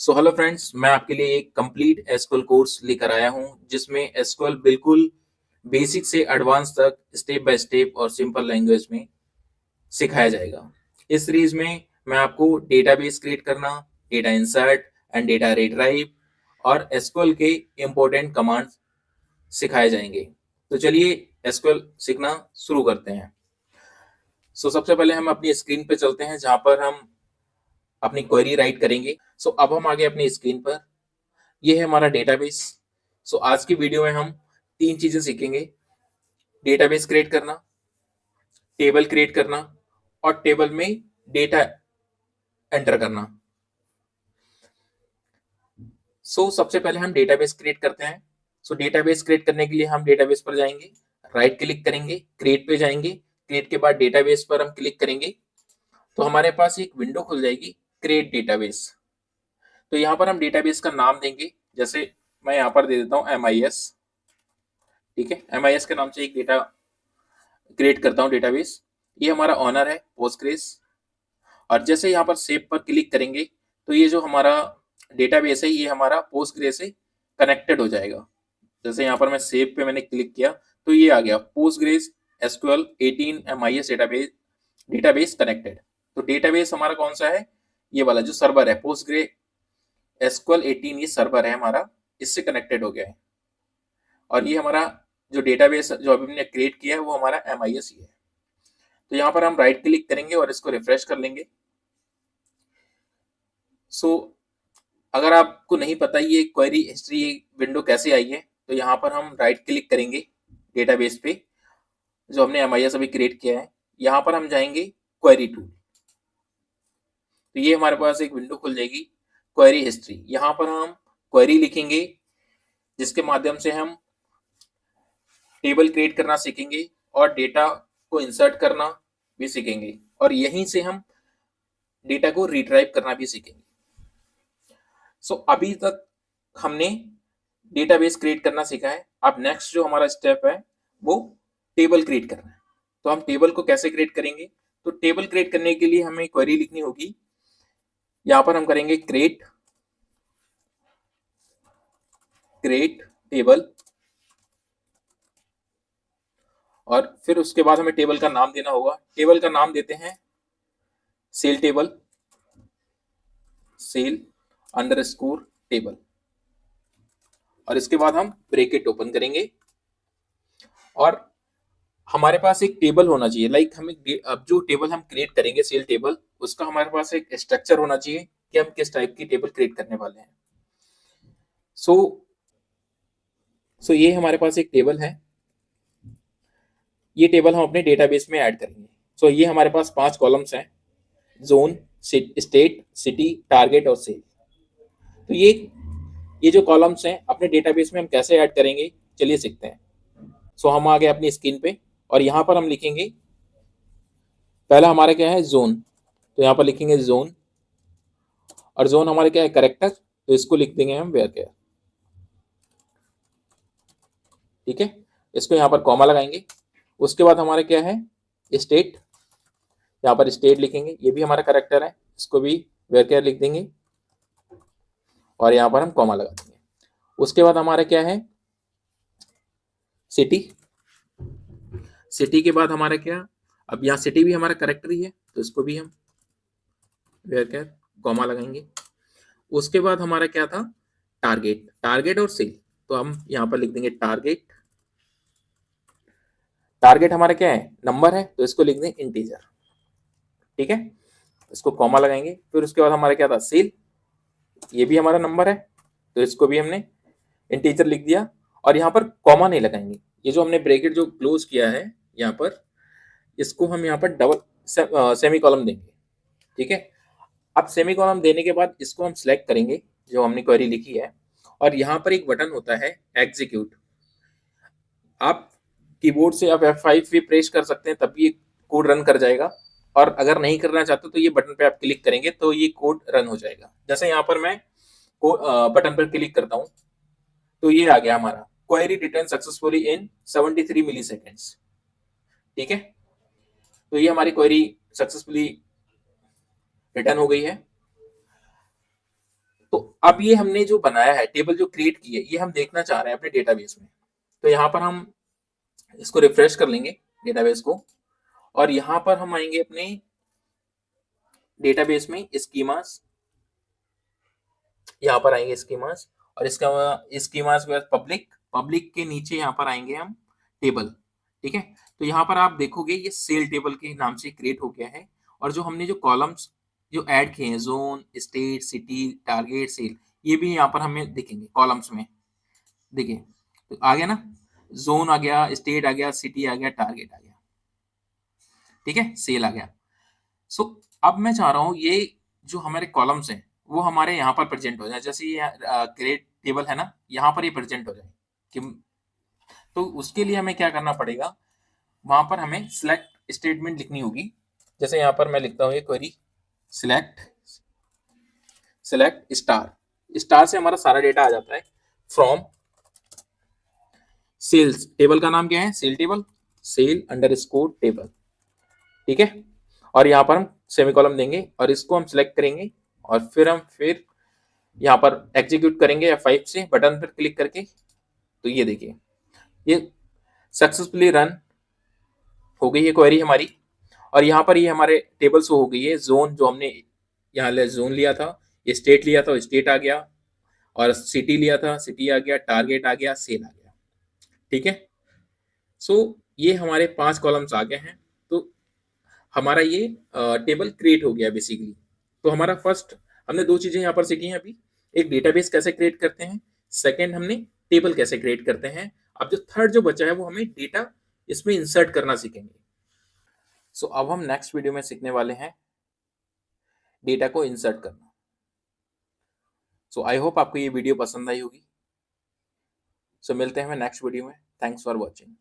So hello friends, मैं आपके लिए एक कंप्लीट एसक्यूएल कोर्स लेकर आया हूं जिसमें एसक्यूएल बिल्कुल बेसिक से एडवांस तक स्टेप बाय स्टेप और सिंपल लैंग्वेज में सिखाया जाएगा। इस सीरीज में मैं आपको डेटाबेस क्रिएट करना, data insert and data retrieve और एसक्यूएल के इंपॉर्टेंट कमांड्स सिखाए जाएंगे। तो चलिए एसक्यूएल सीखना शुरू करते हैं। सबसे पहले हम अपनी स्क्रीन पे चलते हैं जहां पर हम अपनी क्वेरी राइट करेंगे। अब हम आ गए अपनी स्क्रीन पर। ये है हमारा डेटाबेस। आज की वीडियो में हम तीन चीजें सीखेंगे: डेटाबेस क्रिएट करना, टेबल क्रिएट करना और टेबल में डेटा एंटर करना। सबसे पहले हम डेटाबेस क्रिएट करते हैं। डेटाबेस क्रिएट करने के लिए हम डेटाबेस पर जाएंगे, राइट क्लिक करेंगे, क्रिएट पे जाएंगे, क्रिएट के बाद डेटाबेस पर हम क्लिक करेंगे तो हमारे पास एक विंडो खुल जाएगी, क्रिएट डेटाबेस। तो यहाँ पर हम डेटाबेस का नाम देंगे, जैसे मैं यहाँ पर दे देता हूँ MIS। ठीक है, MIS के नाम से एक डेटा क्रिएट करता हूँ डेटाबेस। ये हमारा ऑनर है पोस्टग्रेस। और जैसे यहाँ पर सेव पर क्लिक करेंगे तो ये जो हमारा डेटाबेस है ये हमारा पोस्टग्रेस से कनेक्टेड हो जाएगा। जैसे यहाँ पर मैं सेव पे मैंने क्लिक किया तो ये आ गया Postgres SQL 18 MIS database connected. तो डेटाबेस हमारा कौन सा है? ये वाला जो सर्वर है पोस्टग्रे SQL 18, ये सर्वर है हमारा, इससे कनेक्टेड हो गया है। और ये हमारा जो डेटाबेस जो अभी हमने क्रिएट किया है वो हमारा MIS ही है। तो यहाँ पर हम राइट क्लिक करेंगे और इसको रिफ्रेश कर लेंगे। अगर आपको नहीं पता ये क्वेरी हिस्ट्री विंडो कैसे आई है तो यहाँ पर हम राइट क्लिक करेंगे डेटाबेस पे जो हमने MIS अभी क्रिएट किया है। यहाँ पर हम जाएंगे क्वेरी टूल, तो ये हमारे पास एक विंडो खुल जाएगी, क्वेरी हिस्ट्री। यहाँ पर हम क्वेरी लिखेंगे जिसके माध्यम से हम टेबल क्रिएट करना सीखेंगे और डेटा को इंसर्ट करना भी सीखेंगे और यहीं से हम डेटा को रिट्राइव करना भी सीखेंगे। अभी तक हमने डेटाबेस क्रिएट करना सीखा है। अब नेक्स्ट जो हमारा स्टेप है वो टेबल क्रिएट करना है। तो हम टेबल को कैसे क्रिएट करेंगे? तो टेबल क्रिएट करने के लिए हमें क्वेरी लिखनी होगी। यहाँ पर हम करेंगे क्रिएट टेबल और फिर उसके बाद हमें टेबल का नाम देना होगा। टेबल का नाम देते हैं sale table, sale underscore table. और इसके बाद हम ब्रैकेट ओपन करेंगे और हमारे पास एक टेबल होना चाहिए। लाइक हमें अब जो टेबल हम क्रिएट करेंगे सेल टेबल, उसका हमारे पास एक स्ट्रक्चर होना चाहिए कि हम किस टाइप की टेबल क्रिएट करने वाले हैं। सो ये हमारे पास एक टेबल है। ये टेबल हम अपने डेटाबेस में ऐड करेंगे। ये हमारे पास 5 कॉलम्स हैं: जोन, स्टेट, सिटी, टारगेट और सेल। तो ये जो कॉलम्स हैं अपने डेटाबेस में हम कैसे ऐड करेंगे, चलिए सीखते हैं। हम आ गए अपनी स्क्रीन पे और यहाँ पर हम लिखेंगे, पहला हमारा क्या है, जोन। तो यहाँ पर लिखेंगे जोन और जोन हमारे क्या है, करेक्टर। तो इसको लिख देंगे हम वेयर। ठीक है, इसको यहाँ पर कॉमा लगाएंगे। उसके बाद हमारा क्या है, स्टेट। यहाँ पर स्टेट लिखेंगे, ये भी हमारा करेक्टर है, इसको भी वेयर लिख देंगे और यहाँ पर हम कॉमा लगा देंगे। उसके बाद हमारा क्या है, सिटी। सिटी के बाद हमारा क्या, अब यहाँ सिटी भी हमारा करेक्टर ही है तो इसको भी हम वेयर कॉमा लगाएंगे। उसके बाद हमारा क्या था, टारगेट और सेल। तो हम यहाँ पर लिख देंगे टारगेट। टारगेट हमारा क्या है, नंबर है, तो इसको लिख दें इंटीजर। ठीक है, इसको कॉमा लगाएंगे। फिर उसके बाद हमारा क्या था, सेल। ये भी हमारा नंबर है तो इसको भी हमने इंटीजर लिख दिया और यहाँ पर कॉमा नहीं लगाएंगे। ये जो हमने ब्रैकेट जो क्लोज किया है यहाँ पर, इसको हम यहाँ पर डबल सेमी कॉलम देंगे। ठीक है, अब सेमी कॉलम देने के बाद इसको हम सिलेक्ट करेंगे जो हमने क्वेरी लिखी है और यहाँ पर एक बटन होता है एग्जीक्यूट। आप कीबोर्ड से आप F5 भी प्रेस कर सकते हैं तब भी कोड रन कर जाएगा, और अगर नहीं करना चाहते तो ये बटन पे आप क्लिक करेंगे तो ये कोड रन हो जाएगा। जैसे यहाँ पर मैं बटन पर क्लिक करता हूँ तो ये आ गया हमारा query return successfully in 73 milliseconds. ठीक है, तो ये हमारी क्वेरी सक्सेसफुली रिटर्न हो गई है। तो अब ये हमने जो बनाया है, टेबल जो क्रिएट की है, ये हम देखना चाह रहे हैं अपने डेटाबेस में। तो यहाँ पर हम इसको रिफ्रेश कर लेंगे डेटाबेस को, और यहाँ पर हम आएंगे अपने डेटाबेस में स्कीमास, यहाँ पर आएंगे स्कीमास, और इसका स्कीमास के बाद पब्लिक, पब्लिक के नीचे यहाँ पर आएंगे हम टेबल। ठीक है, तो यहाँ पर आप देखोगे ये सेल टेबल के नाम से क्रिएट हो गया है, और जो हमने जो कॉलम्स जो ऐड किए हैं, zone, state, city, target, sale, ये भी यहाँ पर हमें दिखेंगे कॉलम्स में। देखिए, तो आ गया ना, जोन आ गया, स्टेट आ गया, सिटी आ गया, टारगेट आ गया, ठीक है, सेल आ गया। सो अब मैं चाह रहा हूँ ये जो हमारे कॉलम्स हैं वो हमारे यहाँ पर प्रेजेंट हो जाए, जैसे ये क्रिएट टेबल है ना, यहाँ पर ये प्रेजेंट हो जाए कि, तो उसके लिए हमें क्या करना पड़ेगा, वहां पर हमें सिलेक्ट स्टेटमेंट लिखनी होगी। जैसे यहाँ पर मैं लिखता हूँ ये query select, select star, star से हमारा सारा डेटा आ जाता है फ्रॉम सेल्स, टेबल का नाम क्या है, sale table, sale underscore table, ठीक है। और यहाँ पर हम सेमीकोलन देंगे और इसको हम सिलेक्ट करेंगे, और फिर हम यहाँ पर एग्जीक्यूट करेंगे F5 से बटन पर क्लिक करके। तो ये देखिए, ये सक्सेसफुली रन हो गई है क्वेरी हमारी, और यहाँ पर ये हमारे टेबल शो हो गई है। जोन जो हमने यहाँ जोन लिया था, ये स्टेट लिया था, स्टेट आ गया, और सिटी लिया था, सिटी आ गया, टारगेट आ गया, सेल आ गया, ठीक है। सो ये हमारे 5 कॉलम्स आ गए हैं। तो हमारा ये टेबल क्रिएट हो गया बेसिकली। तो हमारा फर्स्ट, हमने 2 चीजें यहाँ पर सीखी हैं अभी, एक डेटाबेस कैसे क्रिएट करते हैं, सेकंड हमने टेबल कैसे क्रिएट करते हैं। अब जो थर्ड जो बचा है वो हमें डेटा इसमें इंसर्ट करना सीखेंगे। सो अब हम नेक्स्ट वीडियो में सीखने वाले हैं डेटा को इंसर्ट करना। सो आई होप आपको ये वीडियो पसंद आई होगी। सो मिलते हैं नेक्स्ट वीडियो में। Thanks for watching.